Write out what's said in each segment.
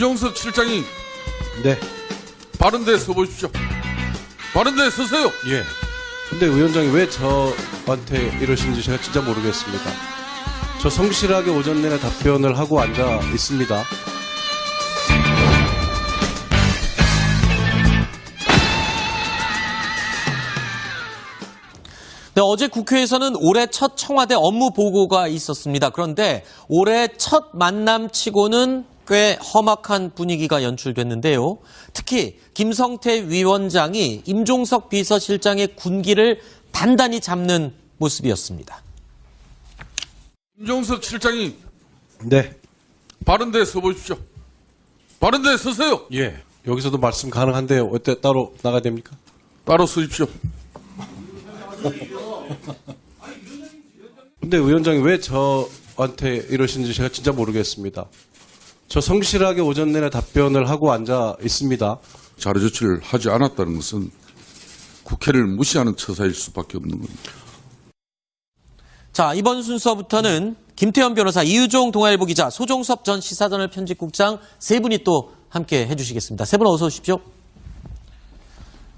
임종석 실장이 네. 바른 데 서보십시오. 바른 데 서세요. 예. 근데 위원장이 왜 저한테 이러시는지 제가 진짜 모르겠습니다. 저 성실하게 오전 내내 답변을 하고 앉아 있습니다. 네, 어제 국회에서는 올해 첫 청와대 업무 보고가 있었습니다. 그런데 올해 첫 만남치고는 꽤 험악한 분위기가 연출됐는데요. 특히 김성태 위원장이 임종석 비서실장의 군기를 단단히 잡는 모습이었습니다. 임종석 실장이 네. 바른 데 서보십시오. 바른 데 서세요. 예. 여기서도 말씀 가능한데요. 어때 따로 나가야 됩니까? 따로 서십시오. 근데 위원장이 왜 저한테 이러시는지 제가 진짜 모르겠습니다. 저 성실하게 오전 내내 답변을 하고 앉아 있습니다. 자료 조치를 하지 않았다는 것은 국회를 무시하는 처사일 수밖에 없는 겁니다. 자, 이번 순서부터는 김태현 변호사, 이유종 동아일보 기자, 소종섭 전 시사저널 편집국장 세 분이 또 함께 해주시겠습니다. 세 분 어서 오십시오.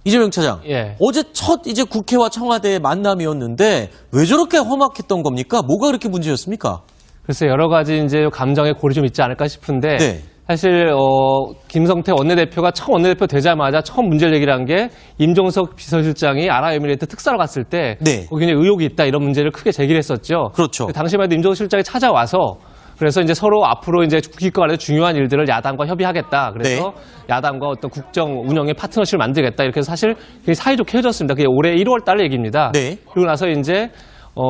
이재명 차장, 예. 어제 첫 이제 국회와 청와대의 만남이었는데 왜 저렇게 험악했던 겁니까? 뭐가 그렇게 문제였습니까? 그래서 여러 가지 이제 감정의 골이 좀 있지 않을까 싶은데 네. 사실 김성태 원내대표가 처음 원내대표 되자마자 처음 문제를 제기한 게 임종석 비서실장이 아랍에미레이트 특사로 갔을 때 네. 거기 굉장히 의혹이 있다 이런 문제를 크게 제기를 했었죠. 그렇죠. 당시만 해도 임종석 실장이 찾아와서 그래서 이제 서로 앞으로 이제 국익과 관련된 중요한 일들을 야당과 협의하겠다. 그래서 네. 야당과 어떤 국정 운영의 파트너십을 만들겠다. 이렇게 해서 사실 굉장히 사이좋게 헤어졌습니다. 그게 올해 1월 달 얘기입니다. 네. 그리고 나서 이제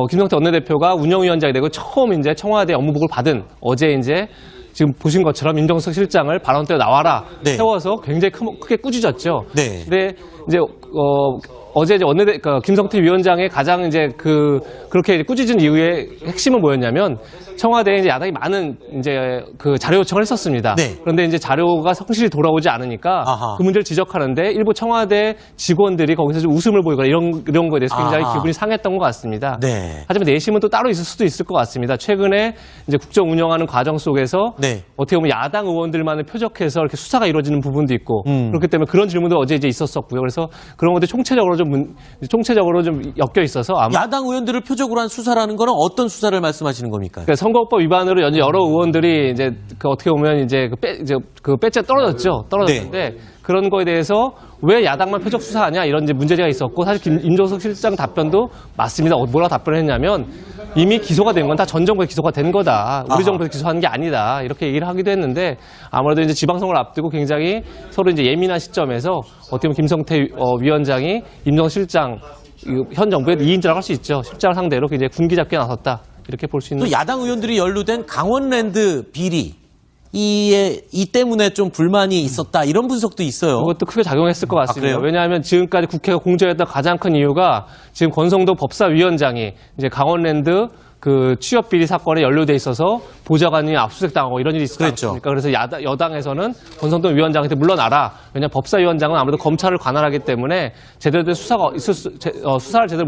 김성태 원내대표가 운영위원장이 되고 처음 이제 청와대 업무보고를 받은 어제 이제 지금 보신 것처럼 임종석 실장을 발언 때 나와라 네. 세워서 굉장히 크게 꾸짖었죠. 네. 근데 이제 어제 이제 김성태 위원장의 가장 이제 그렇게 꾸짖은 이유의 핵심은 뭐였냐면 청와대에 이제 야당이 많은 이제 그 자료 요청을 했었습니다. 네. 그런데 이제 자료가 성실히 돌아오지 않으니까 아하. 그 문제를 지적하는데 일부 청와대 직원들이 거기서 좀 웃음을 보이거나 이런 거에 대해서 굉장히 아하. 기분이 상했던 것 같습니다. 네. 하지만 내심은 또 따로 있을 수도 있을 것 같습니다. 최근에 이제 국정 운영하는 과정 속에서 네. 어떻게 보면 야당 의원들만을 표적해서 이렇게 수사가 이루어지는 부분도 있고 그렇기 때문에 그런 질문도 어제 이제 있었었고요. 그래서 그런 것들 총체적으로 좀 엮여 있어서 아마 야당 의원들을 표적으로 한 수사라는 거는 어떤 수사를 말씀하시는 겁니까? 그러니까 선거법 위반으로 여러 의원들이 이제 어떻게 보면 이제 그 배째 떨어졌는데 그런 거에 대해서 왜 야당만 표적 수사하냐 이런 이제 문제가 있었고 사실 임종석 실장 답변도 맞습니다. 뭐라고 답변을 했냐면 이미 기소가 된 건 다 전 정부에 기소가 된 거다. 우리 정부에서 기소한 게 아니다. 이렇게 얘기를 하기도 했는데 아무래도 이제 지방선거를 앞두고 굉장히 서로 이제 예민한 시점에서 어떻게 보면 김성태 위원장이 임종석 실장 현 정부의 2인자라고 할 수 있죠. 실장을 상대로 굉장히 군기잡기에 나섰다. 이렇게 볼 수 있는. 또 야당 의원들이 연루된 강원랜드 비리 이 때문에 좀 불만이 있었다 이런 분석도 있어요. 그것도 크게 작용했을 것 같습니다. 그래요? 왜냐하면 지금까지 국회가 공정했던 가장 큰 이유가 지금 권성동 법사위원장이 이제 강원랜드 그 취업 비리 사건에 연루돼 있어서 보좌관이 압수수색 당하고 이런 일이 있었지 그랬죠. 않습니까? 그래서 여당에서는 권성동 위원장한테 물러나라. 왜냐하면 법사위원장은 아무래도 검찰을 관할하기 때문에 제대로 된 수사를 제대로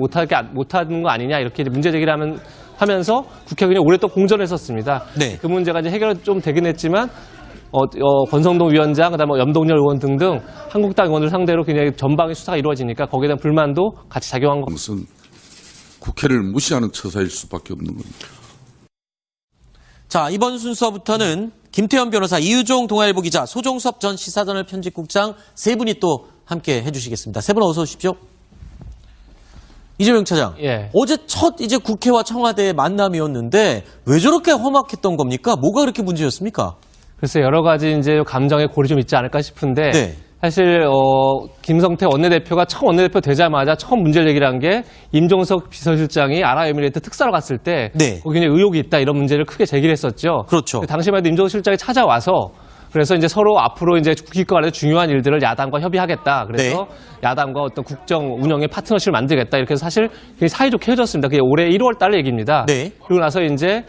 못하는 거 아니냐 이렇게 문제 제기를 하면서 국회가 그냥 오랫동안 공전했었습니다. 네. 그 문제가 이제 해결 좀 되긴 했지만 권성동 위원장, 그다음에 염동열 의원 등등 한국당 의원들 상대로 굉장히 전방위 수사가 이루어지니까 거기에 대한 불만도 같이 작용한 것 같습니다. 무슨 국회를 무시하는 처사일 수밖에 없는 겁니다. 자, 이번 순서부터는 김태현 변호사, 이유종 동아일보 기자, 소종섭 전 시사저널 편집국장 세 분이 또 함께 해주시겠습니다. 세 분 어서 오십시오. 이재명 차장, 예. 어제 첫 이제 국회와 청와대의 만남이었는데 왜 저렇게 험악했던 겁니까? 뭐가 그렇게 문제였습니까? 그래서 여러 가지 이제 감정의 골이 좀 있지 않을까 싶은데 네. 사실 김성태 원내대표가 처음 원내대표 되자마자 처음 문제를 제기한 게 임종석 비서실장이 아랍에미레이트 특사로 갔을 때 네. 거기 굉장히 의혹이 있다 이런 문제를 크게 제기를 했었죠. 그렇죠. 당시만 해도 임종석 실장이 찾아와서 그래서 이제 서로 앞으로 이제 국익과 관련된 중요한 일들을 야당과 협의하겠다. 그래서 야당과 어떤 국정 운영의 파트너십을 만들겠다. 이렇게 해서 사실 굉장히 사이좋게 헤어졌습니다. 그게 올해 1월 달 얘기입니다. 네. 그리고 나서 이제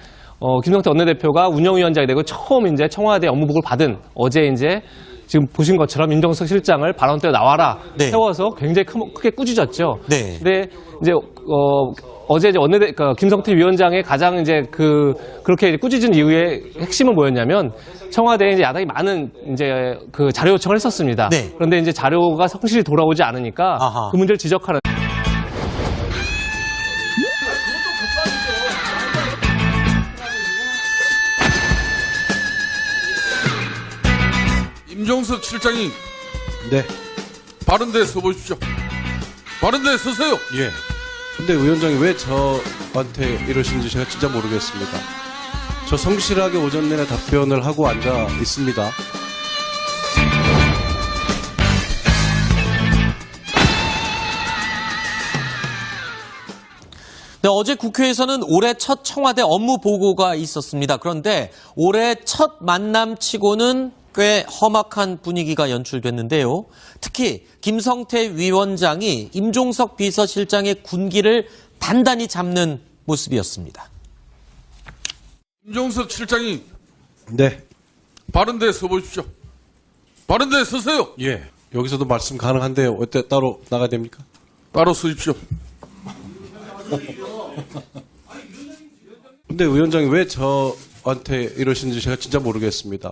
김성태 원내대표가 운영위원장이 되고 처음 이제 청와대 업무보고를 받은 어제 이제 지금 보신 것처럼 임종석 실장을 발언 때 나와라 네. 세워서 굉장히 크게 꾸짖었죠. 네. 근데 이제 어제 이제 김성태 위원장의 가장 이제 그렇게 이제 꾸짖은 이유의 핵심은 뭐였냐면 청와대에 이제 야당이 많은 이제 그 자료 요청을 했었습니다. 네. 그런데 이제 자료가 성실히 돌아오지 않으니까 아하. 그 문제를 지적하는. 임종석 실장이 네. 바른 데 서보십시오. 바른 데 서세요. 예. 근데 위원장이 왜 저한테 이러시는지 제가 진짜 모르겠습니다. 저 성실하게 오전 내내 답변을 하고 앉아 있습니다. 네, 어제 국회에서는 올해 첫 청와대 업무 보고가 있었습니다. 그런데 올해 첫 만남치고는 꽤 험악한 분위기가 연출됐는데요. 특히 김성태 위원장이 임종석 비서실장의 군기를 단단히 잡는 모습이었습니다. 임종석 실장이 네. 바른 데 서보십시오. 바른 데 서세요. 예. 여기서도 말씀 가능한데 어때 따로 나가야 됩니까? 따로 서십시오. 근데 위원장이 왜 저한테 이러시는지 제가 진짜 모르겠습니다.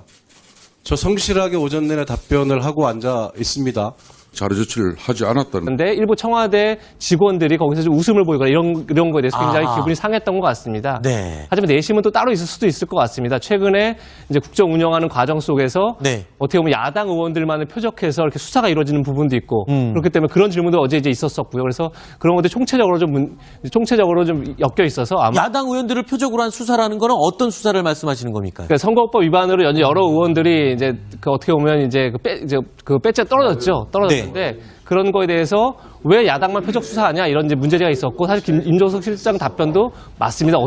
저 성실하게 오전 내내 답변을 하고 앉아 있습니다. 자료 조치를 하지 않았다는 그런데 일부 청와대 직원들이 거기서 좀 웃음을 보이거나 이런 거에 대해서 굉장히 아하. 기분이 상했던 것 같습니다. 네. 하지만 내심은 또 따로 있을 수도 있을 것 같습니다. 최근에 이제 국정 운영하는 과정 속에서 네. 어떻게 보면 야당 의원들만을 표적해서 이렇게 수사가 이루어지는 부분도 있고 그렇기 때문에 그런 질문도 어제 이제 있었었고요. 그래서 그런 것들 총체적으로 좀 엮여 있어서 아마 야당 의원들을 표적으로 한 수사라는 거는 어떤 수사를 말씀하시는 겁니까? 그러니까 선거법 위반으로 여러 의원들이 이제 어떻게 보면 이제 그 배째 떨어졌죠. 떨어졌는데 그런 거에 대해서 왜 야당만 표적 수사하냐 이런 이제 문제가 있었고 사실 임종석 실장 답변도 맞습니다.